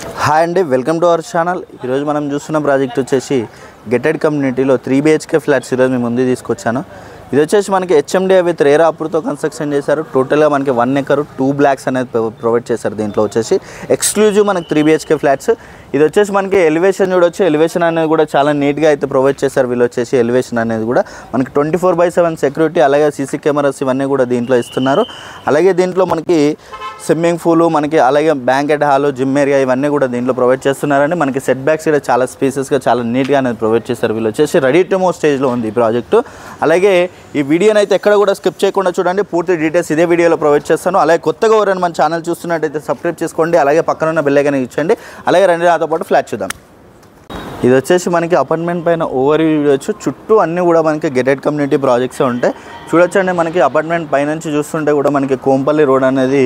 Hi అండి, welcome to our channel. ఈరోజు మనం చూస్తున్న ప్రాజెక్ట్ వచ్చేసి గెటెడ్ కమ్యూనిటీలో 3 BHK ఫ్లాట్స్ ఈరోజు మీ ముందు తీసుకొచ్చాను. ఇది వచ్చేసి మనకి HMDI విత్ రేరా అప్రూవ్తో కన్స్ట్రక్షన్ చేశారు. టోటల్గా మనకి 1 ఎకర్ 2 బ్లాక్స్ అనేది ప్రొవైడ్ చేశారు. దీంట్లో వచ్చేసి ఎక్స్క్లూజివ్ మనకి 3 BHK ఫ్లాట్స్. ఇది వచ్చేసి మనకి ఎలివేషన్ చూడొచ్చు. ఎలివేషన్ అనేది కూడా చాలా నీట్గా అయితే ప్రొవైడ్ చేశారు. వీళ్ళు వచ్చేసి ఎలివేషన్ అనేది కూడా మనకి 24/7 సెక్యూరిటీ, అలాగే CC కెమెరాస్ ఇవన్నీ కూడా దీంట్లో ఇస్తున్నారు. అలాగే దీంట్లో మనకి స్విమ్మింగ్ పూల్, మనకి అలాగే బ్యాంకెట్ హాల్, జిమ్ ఏరియా ఇవన్నీ కూడా దీంట్లో ప్రొవైడ్ చేస్తున్నారండి. మనకి సెట్ బ్యాక్స్ కూడా చాలా స్పేసెస్గా చాలా నీట్గా అనేది ప్రొవైడ్ చేశారు. వీళ్ళు వచ్చేసి రెడీ టు మూవ్ స్టేజ్లో ఉంది ఈ ప్రాజెక్టు. అలాగే ఈ వీడియోని అయితే ఎక్కడ కూడా స్కిప్ చేయకుండా చూడండి. పూర్తి డీటెయిల్స్ ఇదే వీడియోలో ప్రొవైడ్ చేస్తాను. అలాగే కొత్తగా ఎవరైనా మన ఛానల్ చూస్తున్నట్టయితే సబ్స్క్రైబ్ చేసుకోండి. అలాగే పక్కన ఉన్న బెల్ ఐకాన్ ఇచ్చండి. అలాగే రండి నాతో పాటు ఫ్లాట్ చూద్దాం. ఇది వచ్చేసి మనకి అపార్ట్మెంట్ పైన ఓవర్ వ్యూ చూడొచ్చు. చుట్టూ అన్నీ కూడా మనకి గెటెడ్ కమ్యూనిటీ ప్రాజెక్ట్సే ఉంటాయి. చూడొచ్చండి, మనకి అపార్ట్మెంట్ పైనుంచి చూస్తుంటే కూడా మనకి కోంపల్లి రోడ్ అనేది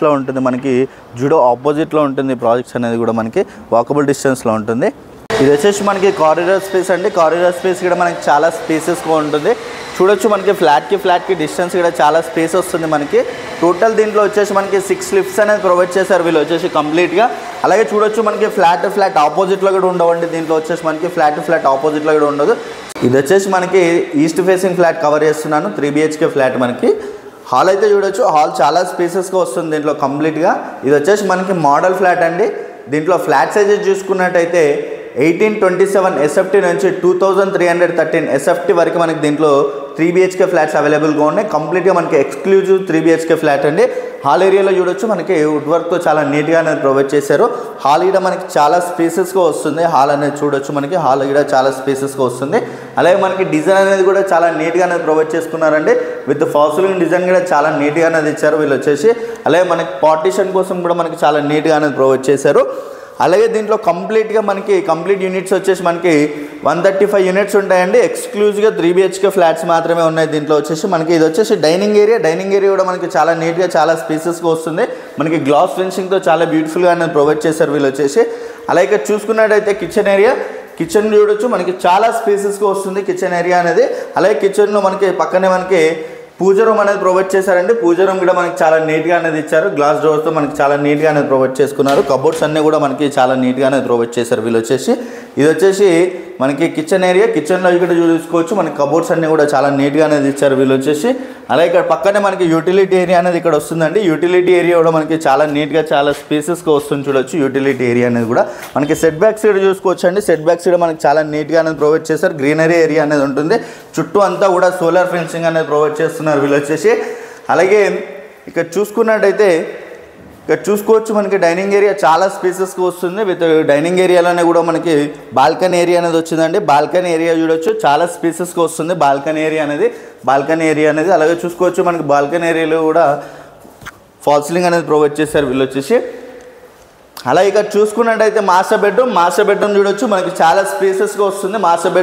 లో ఉంటుంది. మనకి జుడో ఆపోజిట్లో ఉంటుంది. ప్రాజెక్ట్స్ అనేది కూడా మనకి వాకబుల్ డిస్టెన్స్లో ఉంటుంది. ఇది వచ్చేసి మనకి కారిడార్ స్పేస్ అండి. కారిడార్ స్పేస్ కూడా మనకి చాలా స్పేసెస్గా ఉంటుంది. చూడొచ్చు, మనకి ఫ్లాట్కి డిస్టెన్స్ కూడా చాలా స్పేస్ వస్తుంది మనకి. టోటల్ దీంట్లో వచ్చేసి మనకి 6 లిఫ్ట్స్ అనేది ప్రొవైడ్ చేశారు వీళ్ళు వచ్చేసి కంప్లీట్గా. అలాగే చూడొచ్చు, మనకి ఫ్లాట్ ఆపోజిట్లో కూడా ఉండవండి. దీంట్లో వచ్చేసి మనకి ఫ్లాట్ ఆపోజిట్లో కూడా ఉండదు. ఇది వచ్చేసి మనకి ఈస్ట్ ఫేసింగ్ ఫ్లాట్ కవర్ చేస్తున్నాను. 3 BHK ఫ్లాట్ మనకి. హాల్ అయితే చూడొచ్చు, హాల్ చాలా స్పేసెస్గా వస్తుంది దీంట్లో కంప్లీట్గా. ఇది వచ్చేసి మనకి మోడల్ ఫ్లాట్ అండి. దీంట్లో ఫ్లాట్ సైజెస్ చూసుకున్నట్టయితే 1827 SFT నుంచి 2313 SFT వరకు మనకి దీంట్లో 3 BHK ఫ్లాట్స్ అవైలబుల్గా ఉన్నాయి. కంప్లీట్గా మనకి ఎక్స్క్లూజివ్ 3 BHK ఫ్లాట్ అండి. హాల్ ఏరియాలో చూడొచ్చు, మనకి వుడ్ వర్క్తో చాలా నీట్గా అనేది ప్రొవైడ్ చేశారు. హాల్ కూడా మనకి చాలా స్పేసెస్గా వస్తుంది. హాల్ అనేది చూడొచ్చు, మనకి హాల్ కూడా చాలా స్పేసెస్గా వస్తుంది. అలాగే మనకి డిజైన్ అనేది కూడా చాలా నీట్గా అనేది ప్రొవైడ్ చేసుకున్నారండి. విత్ ఫాల్ సీలింగ్ డిజైన్ కూడా చాలా నీట్గా అనేది ఇచ్చారు వీళ్ళు వచ్చేసి. అలాగే మనకి పార్టీషన్ కోసం కూడా మనకి చాలా నీట్గా అనేది ప్రొవైడ్ చేశారు. అలాగే దీంట్లో కంప్లీట్గా మనకి కంప్లీట్ యూనిట్స్ వచ్చేసి మనకి 135 యూనిట్స్ ఉంటాయండి. ఎక్స్క్లూజివ్గా 3 BHK ఫ్లాట్స్ మాత్రమే ఉన్నాయి దీంట్లో వచ్చేసి. మనకి ఇది వచ్చేసి డైనింగ్ ఏరియా కూడా మనకి చాలా నీట్గా చాలా స్పేసెస్గా వస్తుంది. మనకి గ్లాస్ ఫినిషింగ్తో చాలా బ్యూటిఫుల్గా అనేది ప్రొవైడ్ చేశారు వీళ్ళు వచ్చేసి. అలాగే చూసుకున్నట్టయితే కిచెన్ చూడొచ్చు, మనకి చాలా స్పేసెస్గా వస్తుంది కిచెన్ ఏరియా అనేది. అలాగే కిచెన్లో మనకి పక్కనే మనకి పూజ రూమ్ అనేది ప్రొవైడ్ చేశారండి. పూజ రూమ్ కూడా మనకి చాలా నీట్గా అనేది ఇచ్చారు. గ్లాస్ డోర్స్తో మనకి చాలా నీట్గా అనేది ప్రొవైడ్ చేసుకున్నారు. కబోర్డ్స్ అన్నీ కూడా మనకి చాలా నీట్గా అనేది ప్రొవైడ్ చేశారు వీళ్ళు వచ్చేసి. ఇది వచ్చేసి మనకి కిచెన్ ఏరియా. కిచెన్లో ఇక్కడ చూసుకోవచ్చు, మనకి కబోర్డ్స్ అన్నీ కూడా చాలా నీట్గా అనేది ఇచ్చారు వీళ్ళు వచ్చేసి. అలాగే ఇక్కడ పక్కనే మనకి యూటిలిటీ ఏరియా అనేది ఇక్కడ వస్తుందండి. యూటిలిటీ ఏరియా కూడా మనకి చాలా నీట్గా చాలా స్పేసెస్గా వస్తుంది చూడొచ్చు. యూటిలిటీ ఏరియా అనేది కూడా మనకి సెట్ బ్యాక్స్ కూడా చూసుకోవచ్చు అండి. సెట్ బ్యాక్స్ కూడా మనకి చాలా నీట్గా అనేది ప్రొవైడ్ చేశారు. గ్రీనరీ ఏరియా అనేది ఉంటుంది. చుట్టూ అంతా కూడా సోలార్ ఫెన్సింగ్ అనేది ప్రొవైడ్ చేస్తున్నారు వీళ్ళు వచ్చేసి. అలాగే ఇక్కడ చూసుకోవచ్చు, మనకి డైనింగ్ ఏరియా చాలా స్పేసెస్గా వస్తుంది. విత్ డైనింగ్ ఏరియాలోనే కూడా మనకి బాల్కనీ ఏరియా అనేది వచ్చిందండి. బాల్కనీ ఏరియా చూడొచ్చు, చాలా స్పేసెస్గా వస్తుంది బాల్కనీ ఏరియా అనేది. అలాగే చూసుకోవచ్చు, మనకి బాల్కనీ ఏరియాలో కూడా ఫాల్ సీలింగ్ అనేది ప్రొవైడ్ చేశారు వీళ్ళు వచ్చేసి. అలాగే ఇక్కడ చూసుకున్నట్టయితే మాస్టర్ బెడ్రూమ్ చూడొచ్చు, మనకి చాలా స్పేసెస్గా వస్తుంది మాస్టర్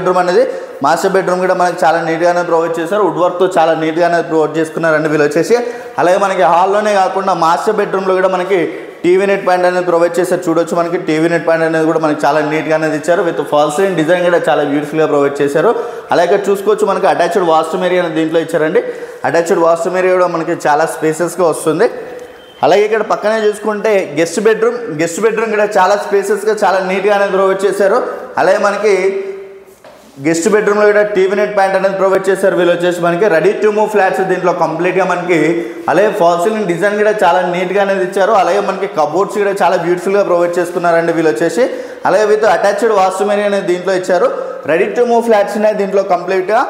బెడ్రూమ్ కూడా మనకి చాలా నీట్గానే ప్రొవైడ్ చేశారు. వుడ్ వర్క్తో చాలా నీట్గానే ప్రొవైడ్ చేసుకున్నారండి వీళ్ళు వచ్చేసి. అలాగే మనకి హాల్లోనే కాకుండా మాస్టర్ బెడ్రూమ్లో కూడా మనకి టీవీ నెట్ పాయింట్ అనేది ప్రొవైడ్ చేశారు. చూడొచ్చు, మనకి టీవీ నెట్ పాయింట్ అనేది కూడా మనకి చాలా నీట్గా అనేది ఇచ్చారు. విత్ ఫాల్ సీలింగ్ డిజైన్ కూడా చాలా బ్యూటిఫుల్గా ప్రొవైడ్ చేశారు. అలాగే చూసుకోవచ్చు, మనకి అటాచ్డ్ వాష్రూమ్ ఏరియా అనేది దీంట్లో ఇచ్చారండి. అటాచ్డ్ వాష్రూమ్ ఏరియా కూడా మనకి చాలా స్పేసెస్గా వస్తుంది. అలాగే ఇక్కడ పక్కనే చూసుకుంటే గెస్ట్ బెడ్రూమ్ కూడా చాలా స్పేసెస్గా చాలా నీట్గా అనేది ప్రొవైడ్ చేశారు. అలాగే మనకి గెస్ట్ బెడ్రూమ్లో కూడా టీవీ నెట్ పాయింట్ అనేది ప్రొవైడ్ చేశారు వీళ్ళు వచ్చేసి. మనకి రెడీ టు మూవ్ ఫ్లాట్స్ దీంట్లో కంప్లీట్గా మనకి. అలాగే ఫాల్ సీలింగ్ డిజైన్ కూడా చాలా నీట్గా అనేది ఇచ్చారు. అలాగే మనకి కబోర్డ్స్ కూడా చాలా బ్యూటిఫుల్గా ప్రొవైడ్ చేసుకున్నారండి వీళ్ళు వచ్చేసి. అలాగే విత్ అటాచ్డ్ వాష్రూమ్ ఏరియా అనేది దీంట్లో ఇచ్చారు. రెడీ టు మూవ్ ఫ్లాట్స్ ఉన్నాయి దీంట్లో కంప్లీట్గా.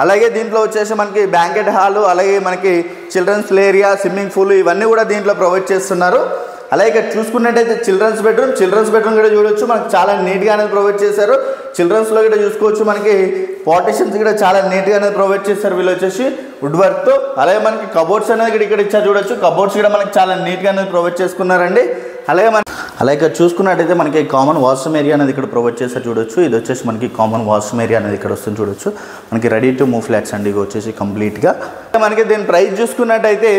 అలాగే దీంట్లో వచ్చేసి మనకి బ్యాంకెట్ హాల్, అలాగే మనకి children's play area, swimming pool ఇవన్నీ కూడా దీంట్లో ప్రొవైడ్ చేస్తున్నారు. అలాగే ఇక్కడ చూసుకున్నట్టయితే చిల్డ్రన్స్ బెడ్రూమ్ కూడా చూడొచ్చు, మనకి చాలా నీట్గా అనేది ప్రొవైడ్ చేశారు. చిల్డ్రన్స్లో కూడా చూసుకోవచ్చు, మనకి పార్టిషన్స్ కూడా చాలా నీట్గా అనేది ప్రొవైడ్ చేశారు వీళ్ళు వచ్చేసి వుడ్ వర్క్తో. అలాగే మనకి కబోర్డ్స్ అనేది ఇక్కడ ఇచ్చారు చూడొచ్చు. కబోర్డ్స్ కూడా మనకి చాలా నీట్గా అనేది ప్రొవైడ్ చేసుకున్నారండి. అలాగే ఇక్కడ చూసుకున్నట్టయితే మనకి కామన్ వాష్రూమ్ ఏరియా అనేది ఇక్కడ ప్రొవైడ్ చేస్తారు చూడొచ్చు. ఇది వచ్చేసి మనకి కామన్ వాష్రూమ్ ఏరియా అనేది ఇక్కడ వస్తుంది చూడొచ్చు. మనకి రెడీ టు మూవ్ ఫ్లాట్స్ అండి ఇవి వచ్చేసి కంప్లీట్గా. మనకి దీని ప్రైస్ చూసుకున్నట్టయితే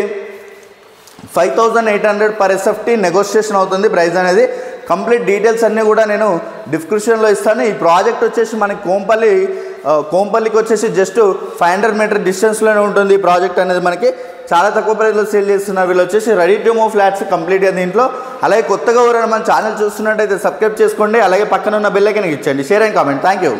5800 per SFT నెగోషియేషన్ అవుతుంది ప్రైస్ అనేది. కంప్లీట్ డీటెయిల్స్ అన్నీ కూడా నేను డిస్క్రిప్షన్లో ఇస్తాను. ఈ ప్రాజెక్ట్ వచ్చేసి మనకి కోంపల్లికి వచ్చేసి జస్ట్ 500 మీటర్ డిస్టెన్స్లోనే ఉంటుంది ఈ ప్రాజెక్ట్ అనేది మనకి. చాలా తక్కువ ప్రైస్లో సేల్ చేస్తున్నారు. వీళ్ళు వచ్చేసి రెడీ టు మూవ్ ఫ్లాట్స్ కంప్లీట్గా దీంట్లో. అలాగే కొత్తగా ఎవరైనా మన ఛానల్ చూస్తున్నట్టయితే సబ్స్క్రైబ్ చేసుకోండి. అలాగే పక్కన ఉన్న బెల్ ఐకాన్ ఇచ్చండి. Share and comment. Thank you.